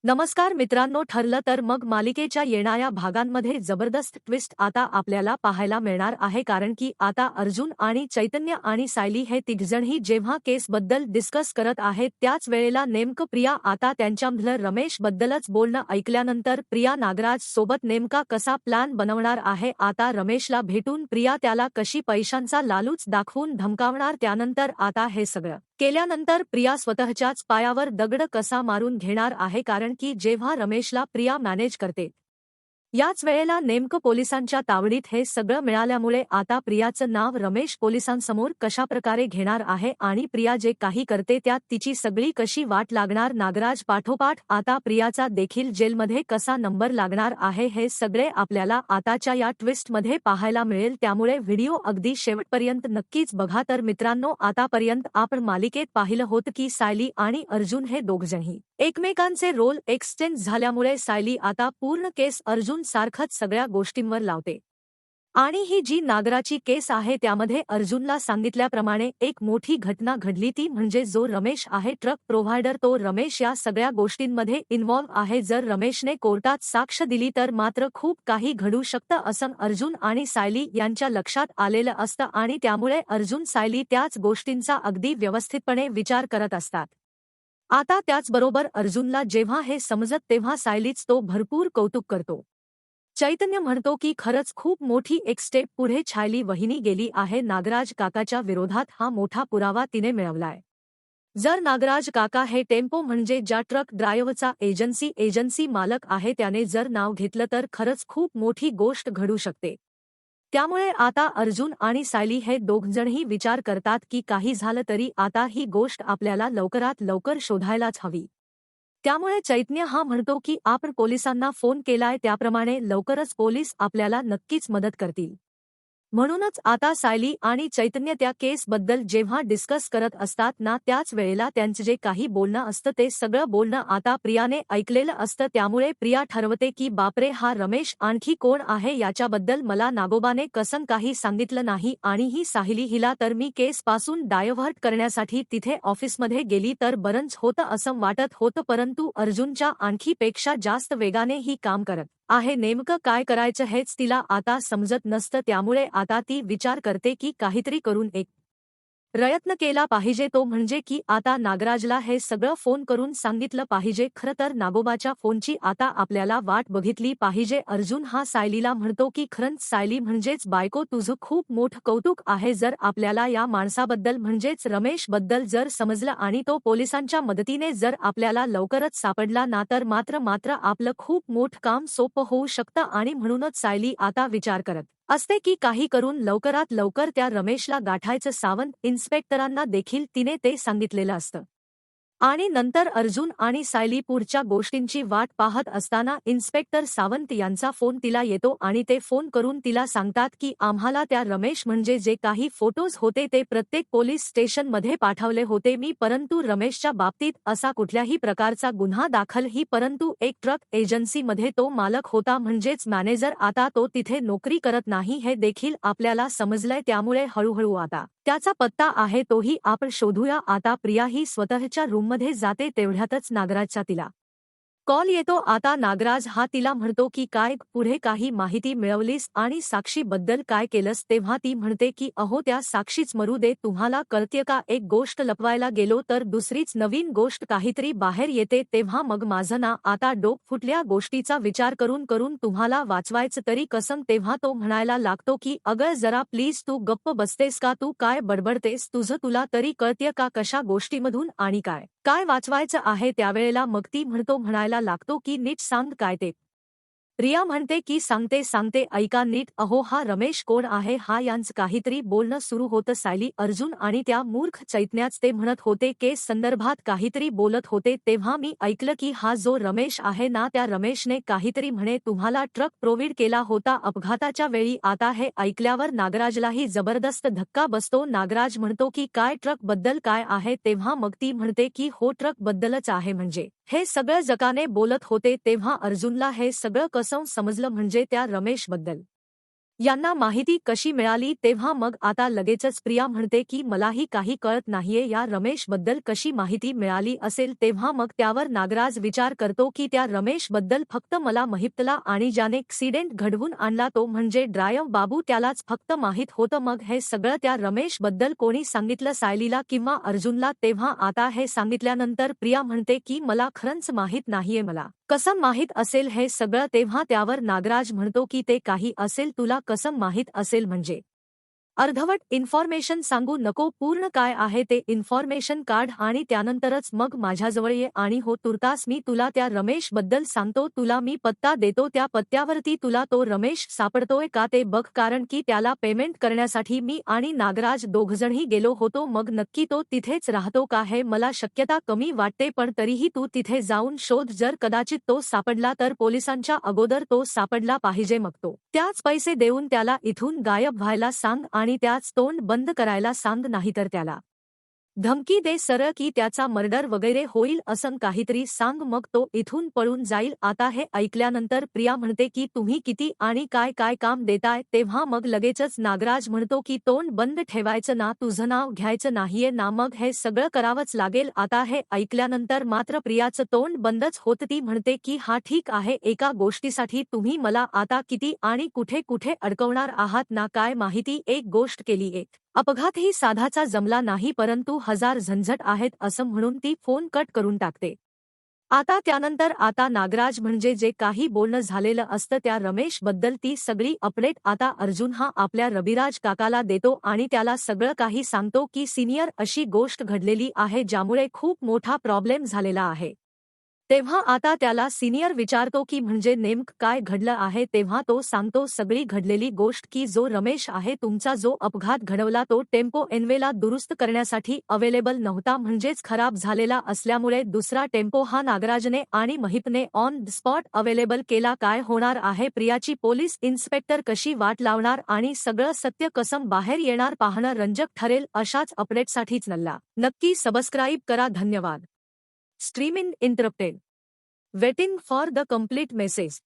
नमस्कार मित्रांनो, ठरलं तर मग मालिकेच्या येणाऱ्या भागांमध्ये जबरदस्त ट्विस्ट आता आपल्याला पाहायला मिळणार आहे, कारण की आता अर्जुन आणि चैतन्य आणि सायली हे तिघजणही जेव्हा केसबद्दल डिस्कस करत आहेत त्याच वेळेला नेमकं प्रिया आता त्यांच्यामधलं रमेशबद्दलच बोलणं ऐकल्यानंतर प्रिया नागराज सोबत नेमका कसा प्लॅन बनवणार आहे, आता रमेशला भेटून प्रिया त्याला कशी पैशांचा लालूच दाखवून धमकावणार, त्यानंतर आता हे सगळं केल्यानंतर प्रिया स्वतःच्याच पायावर दगड कसा मारून घेणार आहे, कारण की जेव्हा रमेशला प्रिया मॅनेज करते याच वेळेला नेमकं पोलिसांच्या तावडीत हे सगळं मिळाल्यामुळे आता प्रियाचं नाव रमेश पोलिसांसमोर कशाप्रकारे घेणार आहे आणि प्रिया जे काही करते त्यात तिची सगळी कशी वाट लागणार, नागराज पाठोपाठ आता प्रियाचा देखील जेलमध्ये कसा नंबर लागणार आहे, हे सगळे आपल्याला आताच्या या ट्विस्टमध्ये पाहायला मिळेल, त्यामुळे व्हिडिओ अगदी शेवटपर्यंत नक्कीच बघा. तर मित्रांनो, आतापर्यंत आपण मालिकेत पाहिलं होतं की सायली आणि अर्जुन हे दोघजणही एकमेकांचे रोल एक्सचेंज झाल्यामुळे सायली आता पूर्ण केस अर्जुन सारखंच सगळ्या गोष्टींवर लावते आणि ही जी नागराची केस आहे त्यामध्ये अर्जुनला सांगितल्याप्रमाणे एक मोठी घटना घडली, ती म्हणजे जो रमेश आहे ट्रक प्रोव्हायडर, तो रमेश या सगळ्या गोष्टींमध्ये इन्व्हॉल्व आहे. जर रमेशने कोर्टात साक्ष दिली तर मात्र खूप काही घडू शकतं असं अर्जुन आणि सायली यांच्या लक्षात आलेलं असतं आणि त्यामुळे अर्जुन सायली त्याच गोष्टींचा अगदी व्यवस्थितपणे विचार करत असतात. आता त्याचबरोबर अर्जुनला जेव्हा हे समजत तेव्हा सायलीच तो भरपूर कौतुक करतो. चैतन्य म्हणतो की खरंच खूप मोठी एक स्टेप पुढे छायली वहिनी गेली आहे. नागराज काकाच्या विरोधात हा मोठा पुरावा तिने मिळवलाय. जर नागराज काका हे टेम्पो म्हणजे ज्या ट्रक ड्रायव्हरचा एजन्सी मालक आहे त्याने जर नाव घेतलं तर खरंच खूप मोठी गोष्ट घडू शकते. त्यामुळे आता अर्जुन आणि सायली हे दोघजणही विचार करतात की काही झालं तरी आता ही गोष्ट आपल्याला लवकरात लवकर शोधायलाच हवी. त्यामुळे चैतन्य हा म्हणतो की आपण पोलिसांना फोन केलाय, त्याप्रमाणे लवकरच पोलीस आपल्याला नक्कीच मदत करतील. म्हणूनच आता सायली आणि चैतन्य त्या केसबद्दल जेव्हा डिस्कस करत असतात ना, त्याच वेळेला त्यांचं जे काही बोलणं असतं ते सगळं बोलणं आता प्रियाने ऐकलेलं असतं. त्यामुळे प्रिया ठरवते की बापरे, हा रमेश आणखी कोण आहे, याच्याबद्दल मला नागोबाने कसं काही सांगितलं नाही आणि ही सायली हिला तर मी केसपासून डायव्हर्ट करण्यासाठी तिथे ऑफिसमध्ये गेली तर बरंच होतं असं वाटत होतं, परंतु अर्जुनच्या आणखी पेक्षा जास्त वेगाने ही काम करत आहे. नेमकं काय करायचं हेच तिला आता समजत नसतं, त्यामुळे आता ती विचार करते की काहीतरी करून एक प्रयत्न केला पाहिजे, तो म्हणजे की आता नागराजला हे सगळं फोन करून सांगितलं पाहिजे. खरं तर नागोबाच्या फोनची आता आपल्याला वाट बघितली पाहिजे. अर्जुन हा सायलीला म्हणतो की खरंच सायली म्हणजेच बायको, तुझं खूप मोठं कौतुक आहे. जर आपल्याला या माणसाबद्दल म्हणजेच रमेशबद्दल जर समजलं आणि तो पोलिसांच्या मदतीने जर आपल्याला लवकरच सापडला ना तर मात्र आपलं खूप मोठं काम सोपं होऊ शकतं आणि म्हणूनच सायली आता विचार करत असते की काही करून लवकरात लवकर त्या रमेशला गाठायचं. सावंत इन्स्पेक्टरांना देखील तिने ते सांगितलेलं असतं आणि नंतर अर्जुन आणि सायली पुढच्या गोष्टींची वाट पाहत असताना इन्स्पेक्टर सावंत यांचा फोन तिला येतो आणि ते फोन करून तिला सांगतात की आम्हाला त्या रमेश म्हणजे जे काही फोटोज होते ते प्रत्येक पोलीस स्टेशनमध्ये पाठवले होते मी, परंतु रमेशच्या बाबतीत असा कुठल्याही प्रकारचा गुन्हा दाखल ही, परंतु एक ट्रक एजन्सीमध्ये तो मालक होता म्हणजेच मॅनेजर, आता तो तिथे नोकरी करत नाही हे देखील आपल्याला समजलंय. त्यामुळे हळूहळू आता त्याचा पत्ता आहे तोही आपण शोधूया. आता प्रिया ही स्वतःच्या रूममध्ये जाते तेवढ्यातच नागराजचा तिला कॉल येतो. आता नागराज हा तिला म्हणतो की काय पुढे काही माहिती मिळवलीस आणि साक्षीबद्दल काय केलंस, तेव्हा ती म्हणते की अहो त्या साक्षीच मरू दे, तुम्हाला कळतेय का, एक गोष्ट लपवायला गेलो तर दुसरीच नवीन गोष्ट काहीतरी बाहेर येते, तेव्हा मग माझं ना आता डोक फुटल्या गोष्टीचा विचार करून करून तुम्हाला वाचवायचं तरी कसं. तेव्हा तो म्हणायला लागतो की अगं जरा प्लीज तू गप्प बसतेस का, तू काय बडबडतेस, तुला तरी कळतेय का कशा गोष्टीमधून आणि काय काय वाचवायचं आहे. त्यावेळेला मग ती म्हणायला लागतो की नीट सांग काय ते. प्रिया म्हणते की सांगते ऐका नीट. अहो हा रमेश कोण आहे, हा यांचं काहीतरी बोलणं सुरू होतं. सायली, अर्जुन आणि त्या मूर्ख चैतन्याच ते म्हणत होते केस संदर्भात काहीतरी बोलत होते, तेव्हा मी ऐकलं की हा जो रमेश आहे ना, त्या रमेशने काहीतरी म्हणे तुम्हाला ट्रक प्रोव्हाइड केला होता अपघाताच्या वेळी. आता हे ऐकल्यावर नागराजलाही जबरदस्त धक्का बसतो. नागराज म्हणतो की काय ट्रक बद्दल काय आहे, तेव्हा मग ती म्हणते की हो ट्रक बद्दलच आहे, म्हणजे हे सगळं जगाने बोलत होते. तेव्हा अर्जुनला हे सगळं कसं समजलं म्हणजे त्या रमेशबद्दल यांना माहिती कशी मिळाली तेव्हा मग आता लगेचच प्रिया म्हणते की मलाही काही कळत नाहीये या रमेश बद्दल कशी माहिती मिळाली असेल तेव्हा मग त्यावर नागराज विचार करतो की त्या रमेश बद्दल फक्त मला माहितला आणि ज्याने ॲक्सिडेंट घडवून आणला तो म्हणजे ड्रायव्हर बाबू त्यालाच फक्त माहित होतं मग हे सगळं त्या रमेश बद्दल कोणी सांगितलं सायलीला किंवा अर्जुनला तेव्हा आता हे सांगितल्यानंतर प्रिया म्हणते की मला खरंच माहित नाहीये मला कसं माहित असेल हे सगळं तेव्हा त्यावर नागराज म्हणतो की ते काही असेल तुला कसं माहित असेल म्हणजे अर्धवट इन्फॉर्मेशन सांगू नको पूर्ण काय आहे ते इन्फॉर्मेशन काढ आणि त्यानंतरच मग माझ्याजवळ ये आणि हो तुर्तास मी तुला त्या रमेश बद्दल सांगतो तुला मी पत्ता देतो त्या पत्त्यावरती तुला तो रमेश सापडतोय का ते बघ कारण की त्याला पेमेंट करण्यासाठी मी आणि नागराज दोघजणही गेलो होतो मग नक्की तो तिथेच राहतो का हे मला शक्यता कमी वाटते पण तरीही तू तिथे जाऊन शोध जर कदाचित तो सापडला तर पोलिसांच्या अगोदर तो सापडला पाहिजे मग तो त्याच पैसे देऊन त्याला इथून गायब व्हायला सांग आणि त्याच तोंड बंद करायला सांग नाहीतर त्याला धमकी दे सरळ की त्याचा मर्डर वगैरे होईल असं काहीतरी सांग मग तो इथून पळून जाईल आता हे ऐकल्यानंतर प्रिया म्हणते की तुम्ही किती आणि काय काय काम देताय तेव्हा मग लगेचच नागराज म्हणतो की तोंड बंद ठेवायचं ना तुझं नाव घ्यायचं नाहीये ना मग हे सगळं करावंच लागेल आता हे ऐकल्यानंतर मात्र प्रियाचं तोंड बंदच होत ती म्हणते की हा ठीक आहे एका गोष्टीसाठी तुम्ही मला आता किती आणि कुठे कुठे अडकवणार आहात ना काय माहिती एक गोष्ट केली एक अपघातही साधाचा जमला नाही परंतु हजार झंझट आहेत असं म्हणून ती फोन कट करून टाकते आता त्यानंतर आता नागराज म्हणजे जे काही बोलणं झालेलं असतं त्या रमेश बद्दल ती सगळी अपडेट आता अर्जुन हा आपल्या रविराज काकाला देतो आणि त्याला सगळं काही सांगतो की सिनियर अशी गोष्ट घडलेली आहे ज्यामुळे खूप मोठा प्रॉब्लेम झालेला आहे तेव्हा आता त्याला सिनियर विचारतो की म्हणजे नेमकं काय घडलं आहे तेव्हा तो सांगतो सगळी घडलेली गोष्ट की जो रमेश आहे तुमचा जो अपघात घडवला तो टेम्पो एनवेला दुरुस्त करण्यासाठी अवेलेबल नव्हता म्हणजेच खराब झालेला असल्यामुळे दुसरा टेम्पो हा नागराजने आणि महिपने ऑन द स्पॉट अवेलेबल केला काय होणार आहे प्रियाची पोलीस इन्स्पेक्टर कशी वाट लावणार आणि सगळं सत्य कसं बाहेर येणार पाहणं रंजक ठरेल अशाच अपडेटसाठीच नक्की सबस्क्राईब करा धन्यवाद Streaming interrupted. Waiting for the complete message.